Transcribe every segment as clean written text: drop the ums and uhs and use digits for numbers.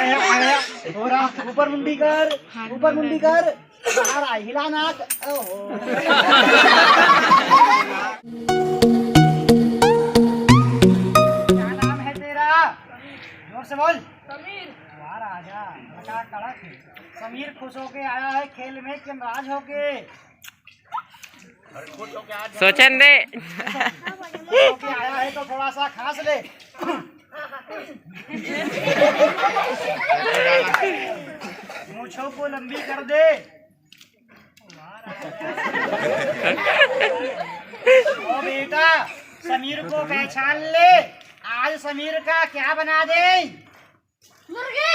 हो रहा ऊपर मुंडी कर, ऊपर मुंडी कर, बाहर आ, हिला नाक। ओहो क्या नाम है तेरा? जोर से बोल। समीर। बाहर आ जा, बड़ा कड़क है। समीर खुश होके आया है खेल में कि नाराज होके? सोचन दे। होके आया है तो थोड़ा सा खांस ले। मूंछों को लंबी कर दे। ओ बेटा, समीर को पहचान ले। आज समीर का क्या बना दे? मुर्गी।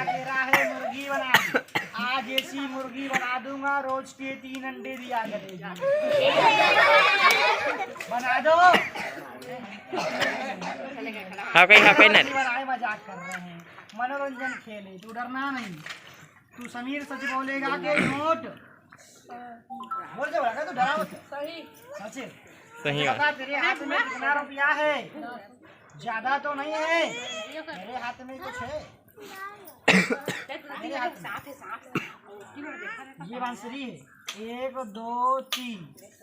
तेरा है मुर्गी बना। आज ऐसी मुर्गी बना दूंगा, रोज के 3 अंडे दिया करेगी। बना दो। हाँ कोई ना। मजाक कर रहे हैं, मनोरंजन खेले, तू डरना नहीं। तू समीर सच बोलेगा कि नोट? बोल दे बड़ा, तू डरा मत। सही सच सही। बता तेरे हाथ में कितना रुपया है? ज्यादा तो नहीं है, मेरे हाथ में कुछ है। मेरे हाथ ये बांसुरी है। 1 2 3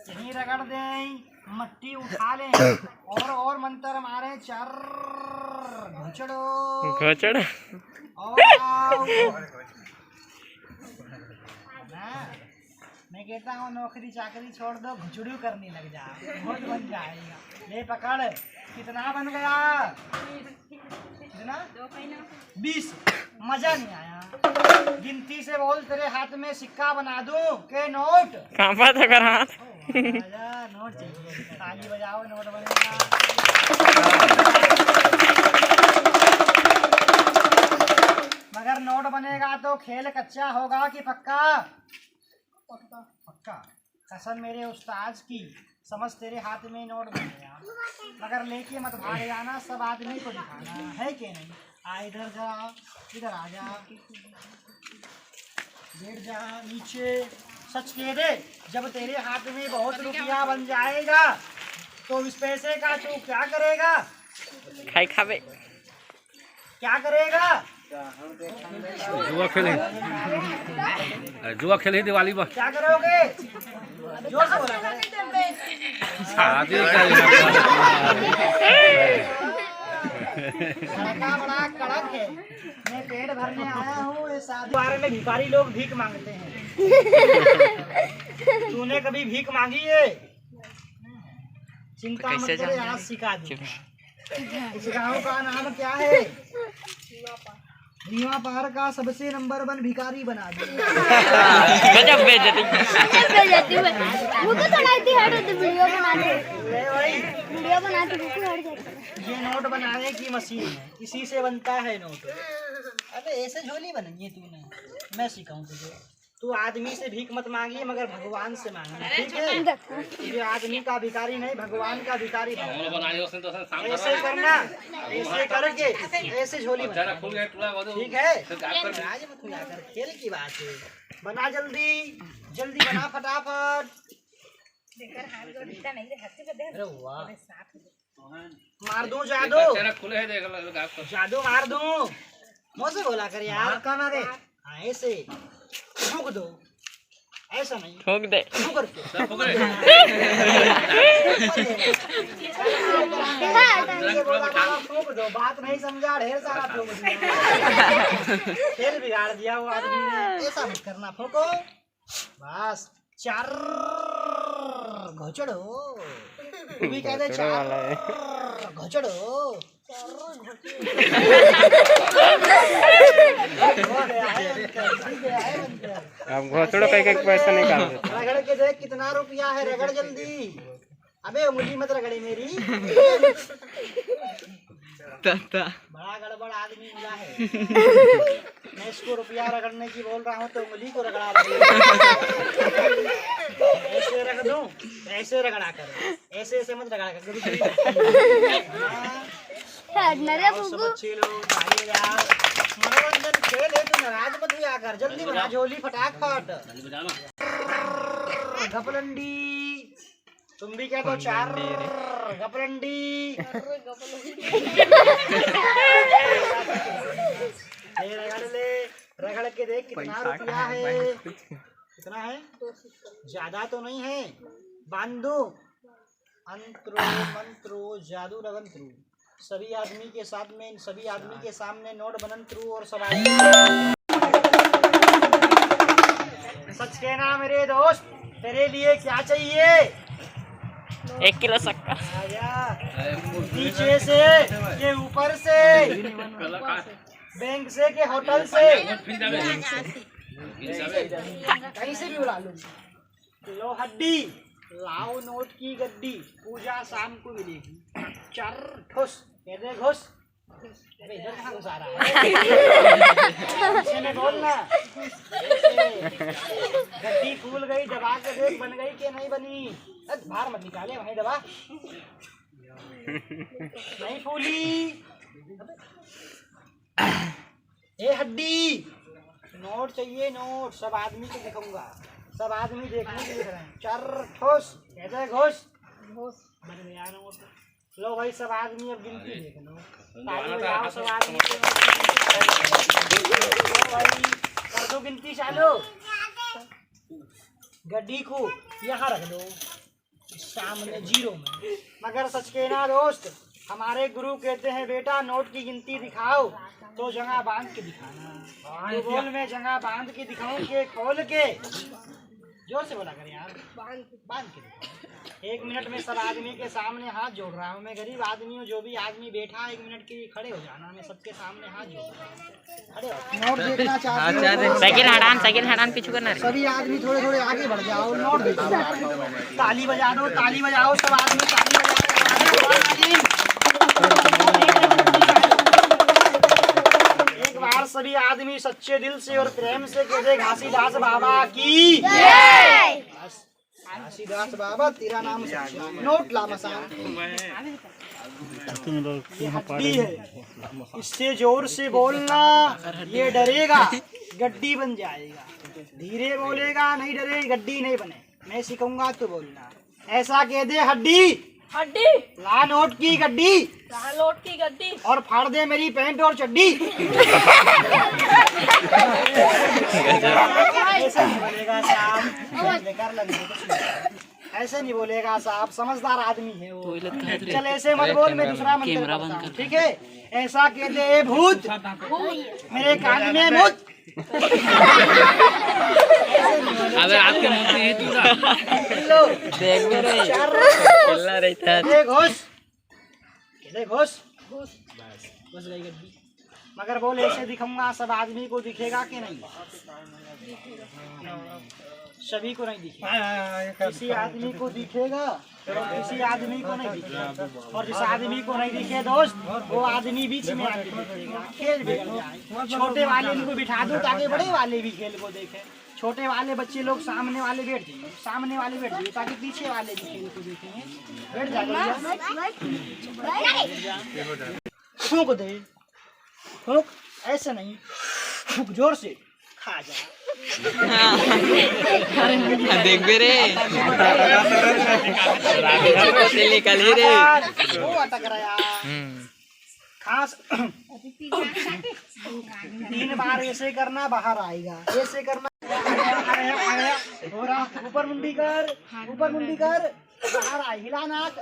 यहीं रगड़ दें, मट्टी उठा लें और मंत्र मारे। चर घुचड़ो घोचड़। मैं कहता हूँ नौकरी चाकरी छोड़ दो, घुचड़ू करने लग जा, बहुत बन जाएगा। ले पकड़। कितना बन गया? कितना? 20। मजा नहीं आया। गिनती से बोल, तेरे हाथ में सिक्का बना दूं के नोट? कांपा तो कर हाथ। नोट चाहिए, ताली बजाओ, नोट बनेगा। मगर नोट बनेगा तो खेल कच्चा होगा कि पक्का? पक्का। कसम मेरे उस्ताद की, समझ तेरे हाथ में नोट बन गया, मगर लेके मत भाग जाना, सब आदमी को दिखाना है कि नहीं। आ इधर जा, इधर आ जा, बैठ जा नीचे। सच कह दे, जब तेरे हाथ में बहुत रुपया बन जाएगा तो इस पैसे का तू क्या करेगा? खाई खावे। क्या करेगा? जुआ खेले, जुआ खेले दिवाली पर। क्या करोगे? जोर से बोला कर। बड़ा कड़क है। मैं पेट भरने आया हूँ। इस बारे में भिखारी लोग भीख मांगते हैं। तूने कभी भीख मांगी है? चिंता मत करे, आज सिखा दूंगा। इस गाँव का नाम क्या है? रीवा पार का सबसे नंबर 1 भिखारी बना दिया। गजब बेइज्जती। ये नोट बनाने की मशीन है, इसी से बनता है नोट। अबे ऐसे झोली बनाई है तूने, मैं सिखाऊं तुझे। तू आदमी से भीख मत मांगी, मगर भगवान से मांगी, ठीक है? ये आदमी का भिखारी नहीं, भगवान का भिखारी। ऐसे करना, ऐसे करके ऐसे झोली बना, ठीक है? आज मत जाकर, खेल की बात है। बना जल्दी जल्दी बना, फटाफट। अरे वाह, मार दूं जादू? जादू मार दूं? मुझसे बोला कर यार। कहना दे। हाँ ऐसे ठोक दो, ऐसा नहीं, ठोक दे। ठोक दो, बात नहीं समझा, ढेर सारा ठोक दिया। खेल बिगाड़ दिया वो आदमी ने। ऐसा मत करना, ठोको बस। 4 घोचड़ो, तू भी कह दे 4 घोचड़ो। अब घोसड़ो कहीं के पैसा निकाल देते। रगड़ के देख कितना रुपया है, रगड़ जल्दी। अबे उंगली मत रगड़े मेरी। बड़ा गड़बड़ आदमी मिला है। मैं इसको रुपया रगड़ने की बोल रहा हूँ तो उंगली को रगड़ा ऐसे रख दूं, ऐसे रगड़ा कर, ऐसे ऐसे मत रगड़ा कर। सब अच्छे लोग मनोरंजन खेल है, तू नाराज मत हुआ कर। जल्दी बना झोली फटाफट। घपलंडी, तुम भी क्या तो 4 गपलंडी। रगड़ के देख कितना रुपया है। कितना है? ज्यादा तो नहीं है। बांधो अंतरो मंत्रो जादू लगंत्रो, सभी आदमी के सामने नोट बनंत्रो और सब सच कहना मेरे दोस्त, तेरे लिए क्या चाहिए? 1 किलो शक्कर। नीचे से के ऊपर से, बैंक से के होटल से, कहीं से भी उड़ा लो। लो हड्डी, लाओ नोट की गड्डी, पूजा शाम को मिलेगी। चर ठुस, कहते घुस। अरे इधर कहाँ घुसा रहा है? में बोलना। गड्डी फूल गई, दबा के देख बन गई कि नहीं बनी। बाहर मत निकाले, वहीं दबा। नहीं फूली। ए हड्डी, नोट चाहिए नोट, सब आदमी को दिखाऊंगा, सब आदमी देखने के लिए। चर ठोस, कहते घुस। बन गया नोट। लो भाई सब आदमी अब गिनती देख लो, ताली बजाओ सब आदमी। भाई कर दो गिनती चालू। गड्डी को यहाँ रख दो सामने 0 में। मगर सच कहना दोस्त, हमारे गुरु कहते हैं बेटा नोट की गिनती दिखाओ तो जगह बांध के दिखाना। तो बोल मैं जगह बांध के दिखाऊं के खोल के? जोर से बोला कर यार। बांध के दिखाओ। 1 मिनट में सब आदमी के सामने हाथ जोड़ रहा हूँ। मैं गरीब आदमी हूँ, जो भी आदमी बैठा 1 मिनट के लिए खड़े हो जाना। मैं सबके सामने हाथ जोड़ रहा हूँ। खड़े हो। नोट देखना चाहते हो? साइकिल हटान पीछू करना। सभी आदमी थोड़े थोड़े आगे बढ़ जाओ, नोट देखो। ताली बजा दो, ताली बजाओ सब आदमी, ताली बजाओ। एक बार सभी आदमी सच्चे दिल से और प्रेम से कहते घासीदास बाबा की जय। घासीदास बाबा तेरा नाम नोट ला मसान। ये हड्डी है, इससे जोर से बोलना, ये डरेगा गड्डी बन जाएगा। धीरे बोलेगा नहीं डरे गड्डी नहीं बने। मैं सिखाऊंगा तो बोलना। ऐसा कह दे हड्डी, हड्डी ला नोट की गड्डी, ला नोट की गड्डी और फाड़ दे मेरी पैंट और चड्डी। ऐसे नहीं बोलेगा साहब, बेकार लगेगा। ऐसे नहीं बोलेगा साहब, समझदार आदमी है वो। चल ऐसे मत बोल, मैं दूसरा मंत्र करता हूं, ठीक है? ऐसा कहते भूत मेरे कान में मुत। अबे आपके मुंह में तू देख भी रही चिल्ला रही था। घुस घुस गई गड्डी। मगर बोल ऐसे दिखाऊंगा सब आदमी को दिखेगा कि नहीं? सभी को नहीं दिखेगा। किसी आदमी को दिखेगा और किसी आदमी को नहीं दिखेगा। और जिस आदमी को नहीं दिखे दोस्त, वो आदमी बीच में आके दिखेगा। खेल भी जाए। छोटे वाले को बिठा दो ताकि बड़े वाले भी खेल को देखें। छोटे वाले बच्चे लोग सामने वाले बैठ जाइए, सामने वाले बैठ जाइए ताकि पीछे वाले भी खेल को देखेंगे। बैठ जाइए। फूंक दे, फूंक, ऐसे नहीं, फूंक जोर से, खा जा। देख भी रे निकल ही रे। वो अटक रहा खास। 3 बार ऐसे करना, बाहर आएगा। ऐसे करना, ऊपर मुंडी कर, ऊपर मुंडी कर, बाहर आए। हिला नाक।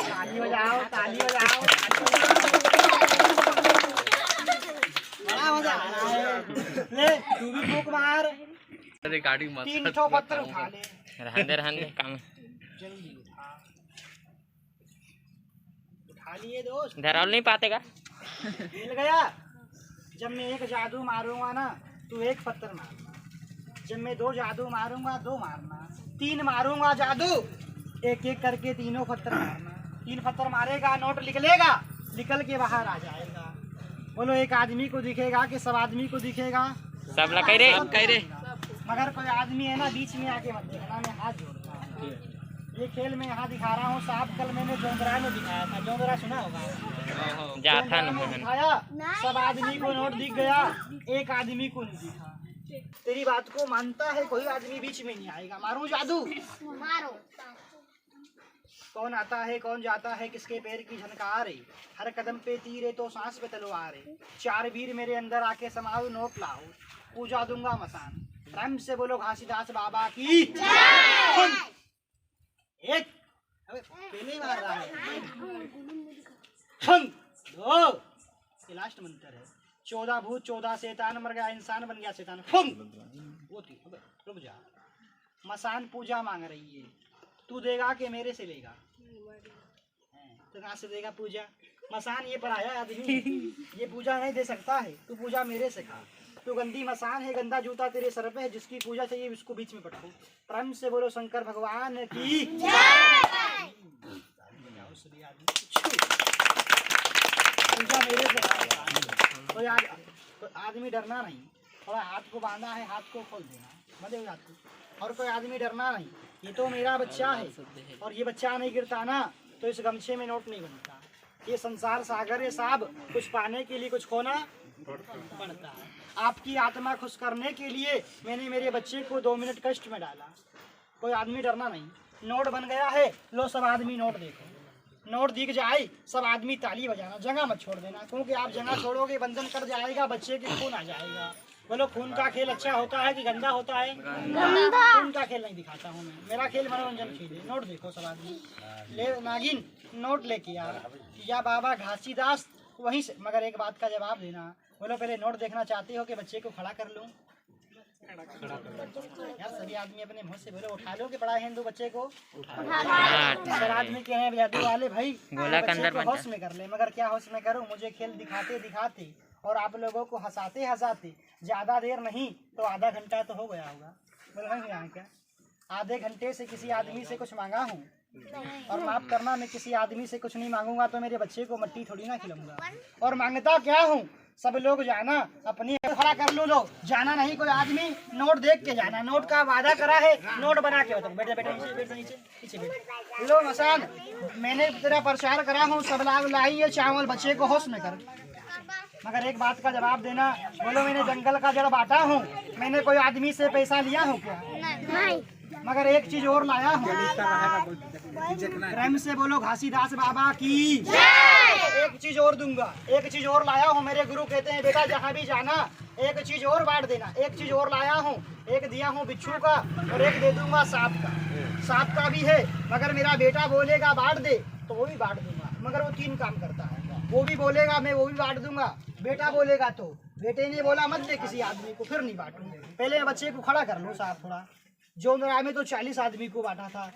ताली बजाओ, ताली बजाओ। बड़ा मजा आ रहा है। ले तू भी फूंक मार। गाड़ी मत 3 ठो पत्थर उठा ले। रहने दे काम जल्दी उठा लिए दोस्त। धराल नहीं पातेगा। मिल गया। जब मैं 1 जादू मारूंगा ना, तू 1 पत्थर मारना। जब मैं 2 जादू मारूंगा, 2 मारना। 3 मारूंगा जादू, 1-1 करके तीनों पत्थर मारना। 3 पत्थर मारेगा, नोट निकलेगा, निकल के बाहर आ जाएगा। बोलो एक आदमी को दिखेगा कि सब आदमी को दिखेगा? सब ला कह रे मगर कोई आदमी है ना बीच में आके मत देखना। मैं हाथ जोड़ता हूँ। ये खेल मैं यहाँ दिखा रहा हूँ। सांप कल मैंने जोंदरा में दिखाया था। जोंदरा सुना होगा? जाता जोंदरा में दिखाया, सब आदमी को नोट दिख गया, एक आदमी को नहीं दिखा। तेरी बात को मानता है कोई आदमी बीच में नहीं आएगा। मारूं जादू? मारो। कौन आता है कौन जाता है, किसके पैर की झनकार है, हर कदम पे तीर है तो सांस पे तलवार है। चार वीर मेरे अंदर आके समाओ, नोट लाओ, पूजा दूंगा मसान। प्रेम से बोलो घासीदास बाबा की एक। अबे पहले ही मार रहा है। दो। ये लास्ट मंत्र है। 14 भूत 14 शैतान, मर गया इंसान बन गया शैतान। वो थी। अबे रुक जा। मसान पूजा मांग रही है, तू देगा कि मेरे से लेगा? तो कहाँ से देगा पूजा? मसान ये पराया आदमी, ये पूजा नहीं दे सकता है। तू पूजा मेरे से खा। तू गंदी मसान है, गंदा जूता तेरे सर पे है, जिसकी पूजा चाहिए उसको बीच में पटको। प्रेम से बोलो शंकर भगवान की पूजा मेरे से खा। कोई आदमी डरना नहीं। थोड़ा हाथ को बांधा है, हाथ को खोल देना, बंधे हाथ को। और कोई आदमी डरना नहीं। ये तो मेरा बच्चा है, और ये बच्चा नहीं गिरता ना तो इस गमछे में नोट नहीं बनता। ये संसार सागर है साहब, कुछ पाने के लिए कुछ खोना पड़ता है। आपकी आत्मा खुश करने के लिए मैंने मेरे बच्चे को 2 मिनट कष्ट में डाला। कोई आदमी डरना नहीं। नोट बन गया है, लो सब आदमी नोट देखो। नोट दिख जाए सब आदमी ताली बजाना, जगह मत छोड़ देना, क्योंकि आप जगह छोड़ोगे बंधन कर जाएगा, बच्चे के खून आ जाएगा। बोलो खून का खेल अच्छा होता है कि गंदा होता है? खून का खेल नहीं दिखाता हूँ मैं, मेरा खेल मनोरंजन खेल है। नोट देखो सब आदमी। ले नागिन नोट लेके या बाबा घासीदास वहीं से। मगर एक बात का जवाब देना। बोलो पहले नोट देखना चाहते हो कि बच्चे को खड़ा कर लूं? यार सभी आदमी अपने मुंह से बोलो उठा लो कि बड़ा हिंदू बच्चे को। सर आदमी के हैं जादू वाले भाई, बच्चे को होश में कर ले। मगर क्या होश में करूं? मुझे खेल दिखाते दिखाते और आप लोगों को हंसाते हंसाते ज्यादा देर नहीं तो आधा घंटा तो हो गया होगा। बोलो यहाँ क्या आधे घंटे से किसी आदमी से कुछ मांगा हूँ? और माफ करना, मैं किसी आदमी से कुछ नहीं मांगूंगा तो मेरे बच्चे को मट्टी थोड़ी ना खिलाऊंगा। और मांगता क्या हूँ? सब लोग जाना, अपनी खड़ा कर लो, जाना नहीं कोई आदमी, नोट देख के जाना। नोट का वादा करा है, नोट बना के बताओ। बेटा बेटा नीचे बैठ, नीचे नीचे बैठ। लो मसान, मैंने तेरा प्रचार करा हूँ, सब लाभ लाई है चावल, बच्चे को होश में कर। मगर एक बात का जवाब देना। बोलो मैंने जंगल का जड़ बांटा हूँ, मैंने कोई आदमी से पैसा लिया हूँ क्या? नहीं। मगर एक चीज और लाया हूँ। प्रेम से बोलो घासीदास बाबा की। एक चीज और दूंगा, एक चीज और लाया हूँ। मेरे गुरु कहते हैं बेटा जहाँ भी जाना एक चीज और बांट देना। एक चीज और लाया हूँ, एक दिया हूँ बिच्छू का और एक दे दूंगा सांप का। सांप का भी है, मगर मेरा बेटा बोलेगा बांट दे तो वो भी बांट दूंगा। मगर वो 3 काम करता है। वो भी बोलेगा मैं वो भी बांट दूंगा, बेटा बोलेगा तो। बेटे ने बोला मत दे किसी आदमी को, फिर नहीं बांटू। पहले बच्चे को खड़ा कर लो साहब। थोड़ा जोंदरा में तो 40 आदमी को बांटा था।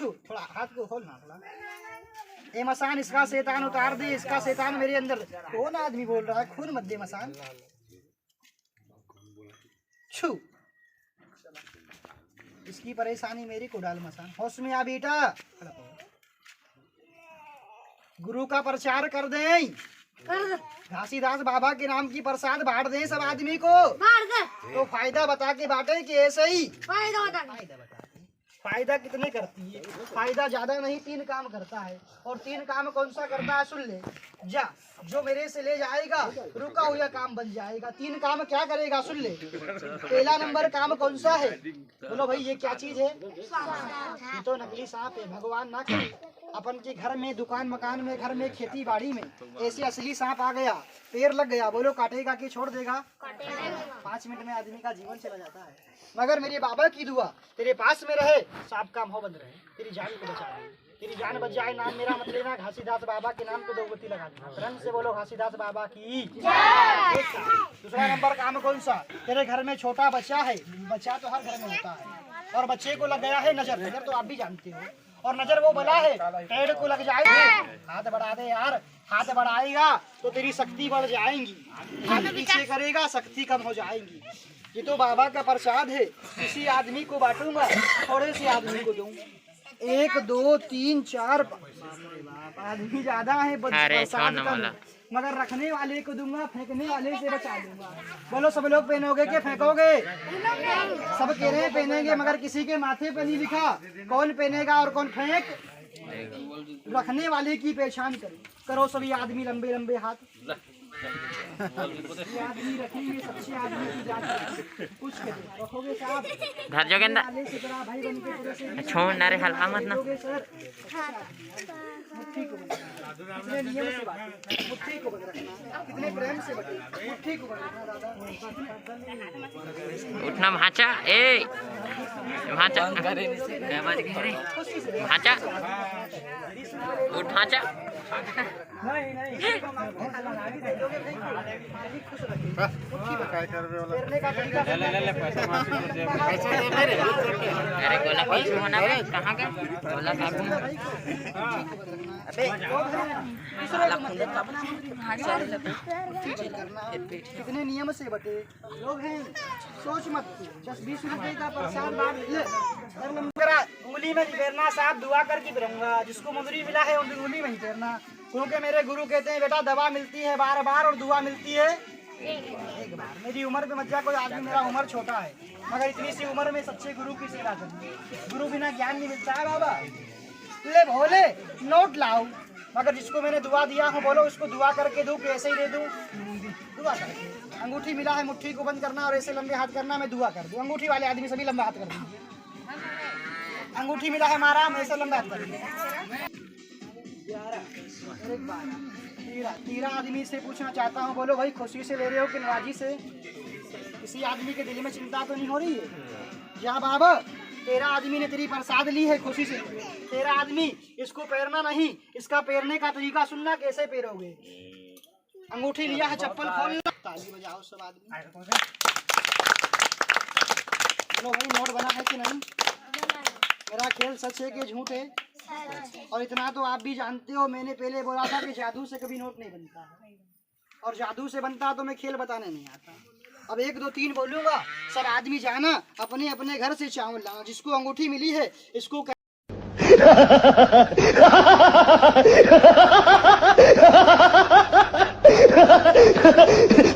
थोड़ा हाथ को खोलना थोड़ा। ए मसान, इसका शैतान उतार दे, इसका शैतान मेरे अंदर। कौन आदमी बोल रहा है? खून मत दे मसान। छू इसकी परेशानी मेरी को डाल मसान। होश में आ बेटा। गुरु का प्रचार कर दें, घासीदास बाबा के नाम की प्रसाद बांट दें सब आदमी को। तो फायदा बता के बांटे कि ऐसे ही फायदा बता के। फायदा कितने करती है? फायदा ज्यादा नहीं, 3 काम करता है। और 3 काम कौन सा करता है? सुन ले जा। जो मेरे से ले जाएगा रुका हुआ काम बन जाएगा। 3 काम क्या करेगा? सुन ले। पहला नंबर काम कौन सा है? बोलो भाई ये क्या चीज है? ये तो नकली सांप है। भगवान ना करे अपन के घर में, दुकान मकान में, घर में, खेती बाड़ी में ऐसे असली सांप आ गया, पैर लग गया, बोलो काटेगा कि छोड़ देगा? 5 मिनट में आदमी का जीवन चला जाता है। मगर मेरे बाबा की दुआ तेरे पास में रहे, सांप का मुंह बंद रहे, तेरी जान को बचाए। तेरी जान बच जाए, नाम मेरा मत लेना। घासीदास बाबा के नाम पे 2 बत्ती लगा देना। रंग से बोलो घासीदास बाबा की। दूसरा नंबर काम कौन सा? तेरे घर में छोटा बच्चा है, बच्चा तो हर घर में होता है, और बच्चे को लग गया है नजर। नजर तो आप भी जानते हो, और नजर वो बला है, पेड़ को लग जाएगी। हाथ बढ़ा दे यार, हाथ बढ़ाएगा तो तेरी शक्ति बढ़ जाएगी। हाथ पीछे करेगा शक्ति कम हो जाएगी। ये तो बाबा का प्रसाद है, किसी आदमी को बांटूंगा, थोड़े से आदमी को दूंगा। 1 2 3 4 बाप रे बाप, आदमी ज्यादा है। बरसात कम, मगर रखने वाले को दूंगा, फेंकने वाले से बचा दूंगा। बोलो सब लोग पहनोगे कि फेंकोगे? सब कह रहे हैं पहनेंगे, मगर किसी के माथे पे नहीं लिखा कौन पहनेगा और कौन फेंक। रखने वाले की पहचान करो सभी आदमी लंबे लंबे हाथ। ये आदमी रखेंगे, सच्चे आदमी की जात कुछ रखोगे साहब। घर जोगेंद्र भाई बन के पूरे से छोड़ ना रे, हल्का मत ना। सर मुट्ठी को कितने नियम से बात, मुट्ठी को रखना, कितने प्रेम से बात, मुट्ठी को रखना दादा। उठना भाचा, ए भाचा भाचा, उठ भाचा। नहीं नहीं खुश रखिए। तैरने का तरीका अरे गोला पीछे होना रे, कहाँ गए गोला काबू। कितने नियम से बटे लोग हैं, सोच मत। 10-20 रुपए का प्रसाद उंगली में नहीं फेरना साहब, दुआ करके फिरूंगा। जिसको मुंदरी मिला है उंगली में ही फेरना, क्योंकि मेरे गुरु कहते हैं बेटा दवा मिलती है बार बार और दुआ मिलती है एक बार। मेरी उम्र पे मत जा कोई आदमी, मेरा उम्र छोटा है, मगर इतनी सी उम्र में सच्चे गुरु की सेवा करनी। गुरु बिना ज्ञान नहीं मिलता है बाबा। ले भोले नोट लाओ, मगर जिसको मैंने दुआ दिया हूँ बोलो उसको दुआ करके दूं, कैसे ही दे दूं? दुआ करके। अंगूठी मिला है, मुट्ठी को बंद करना और ऐसे लंबे हाथ करना, मैं दुआ कर दूं। अंगूठी वाले आदमी सभी लंबे हाथ कर दीजिए। अंगूठी मिला है हमारा, हम ऐसे लंबे हाथ कर दीजिए। 13 आदमी से पूछना चाहता हूँ, बोलो भाई खुशी से ले रहे हो कि नाराजी से? किसी आदमी के दिल में चिंता तो नहीं हो रही है? या बाबा 13 आदमी ने तेरी प्रसाद ली है खुशी से। 13 आदमी, इसको पैरना नहीं, इसका पैरने का तरीका सुनना, कैसे पैरोगे। अंगूठी लिया है, चप्पल खोल लो, ताली बजाओ सब आदमी। चलो भाई नोट बना है कि नहीं? मेरा खेल सच है कि झूठ है? और इतना तो आप भी जानते हो, मैंने पहले बोला था कि जादू से कभी नोट नहीं बनता, और जादू से बनता तो मैं खेल बताने नहीं आता। अब 1 2 3 बोलूंगा, सब आदमी जाना अपने अपने घर से चावल लाना। जिसको अंगूठी मिली है इसको